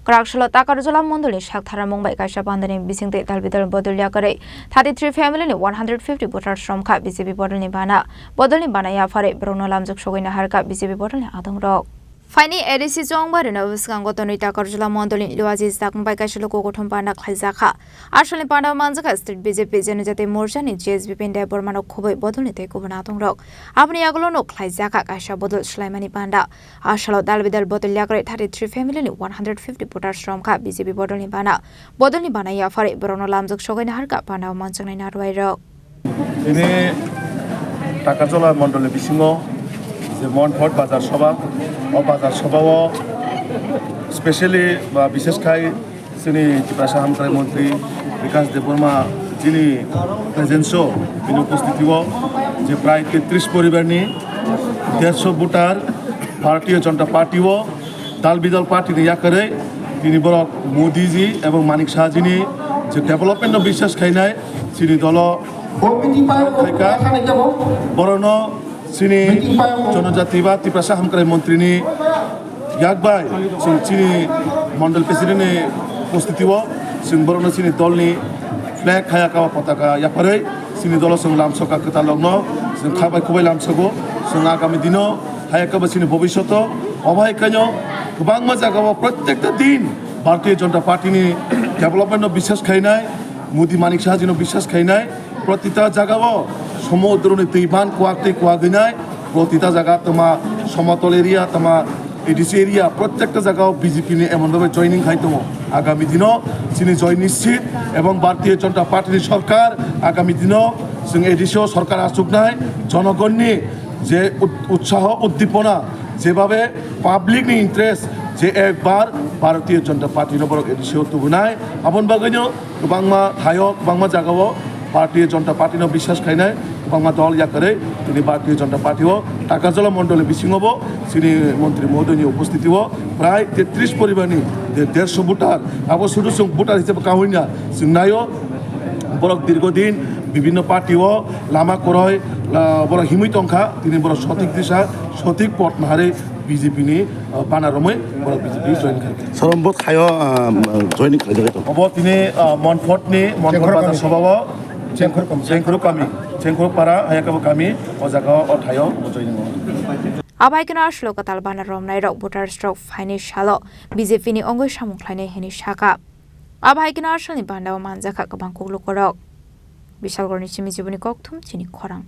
Kraksalo Takarjala Mandalni Saktharmung bai Kaisa Pandani Bisingtwi Dalbidal Bodol Yakarwi 33 Familyni 150 voters Romkha BJP Bodolni Bana Bodolni Bana Yapharwi Borokno Lamjak sogwi Naharkha BJP Bodolni Adongrok Faini edisi jongbar na uskango toni Takarjala Mandalni Luaji Saktharmung bai Kaisa loko gothom Panda Khaizakha Ashalni Panda Manjaka State BJP Janujati Morchani JSB Panda Bormano Khoboi Bodolni te kubana Adongrok Apni aglono Khaizakha Kaisa Bodol Sulaimani Panda Ashalo Dalbidal Bodol Yakarwi 33 Familyni 150 voters Romkha BJP Bodolni Bana Bodolni Bana Yapharwi Borokno Lamjak sogwi Naharkha Panda Manjangnai Narwairok Chini Takarjala Mandalni Bisingo যে মনফট বাজার সভা ও বাজার সভাও specially বা বিশেষ খাই চিনি ত্রিপুরা হামক্রাই মন্ত্রী বিকাশ দেববর্মা যিনি প্রেজেন্সও তিনি উপস্থিতিও যে প্রায় 33 পরিবারনি 150 ভোটার ভারতীয় জনতা পার্টিও দালবিদল পার্টি ইয়াকারে তিনি বড় মোদিজি এবং মানিক শাহজিনি যে ডেভেলপমেন্ট বিশ্বাস খাই নাই চিনি দল বরনো Chini Jonojati ba Tripura Hamkrai Mantri ni Yakbai Chini Mandal President ni Postitiwo Sing Borokno Chini Dolni flag Khayakawa Pataka Yapharwi Chini Dolo Sing Lamsoka Katalogno Sing Khabai Kubai Lamsogo Sing Agami Dino Hayakawa Chini Bobishoto Obhai Kanyo Kubangma Jagawa Protecta Din Bharatiya Janata Party ni Development of Bishas Khainai Modi Manik Shahjino Bishas Khainai Protita Jagawa সমুদ্রনি তুইবান কোয়াকতে কোয়াগিনায় প্রতিটা জায়গা তোমার সমতল area তোমার ADC area প্রত্যেকটা জায়গাও BJP নিয়ে এমনভাবে joining খাইতো আগামী দিনও চিনি জয় নিশ্চিত এবং ভারতীয় জনতা পার্টির সরকার আগামী দিনও जों এডিসিও সরকার আসুক নাই জনগণনি যে উৎসাহ উদ্দীপনা যেভাবে পাবলিকনি ইন্টারেস্ট যে একবার ভারতীয় জনতা পার্টির বড় এডিসিও তুগুনায় আপন বাগাইনো গোबांमा থায়ক গোबांमा জায়গাও Bharatiya Janata Party no বিশ্বাস খাই নাই বাংলা দল ইয়াকারে তিনি ভারতীয় জনতা পার্টিও টাকারজলা মন্ডলে বিসিংব তিনি মন্ত্রী মহোদয় উপস্থিতিও প্রায় 33 পরিবারনি 150 ভোটার আবো শুধু ভোটার হিসেবে কাহই না সিংনায়ও বড় দীর্ঘদিন বিভিন্ন পার্টিও লামা করয় বড় হিমিতংখা তিনি বড় সঠিক দিশা সঠিক পথ নাহারে বিজেপি নি বানারমে বড় বিজেপি জয়েন খাই সরম্বত খায় জয়েনিং খাই অব তিনি মনফট বাজার সভাও Cengkuru kami, cengkuru para hayakabu kami, ojaga othayo joining. Abaikena ashlo katal bana romnai rok voter stroke faini shalo BJP ni ongoi samungkhlaini heni shaka. Abaikena ashlo ni banda manjaka kabang kuglu korok. Bishalgorni chimi jibuni kokthum chini Khorang.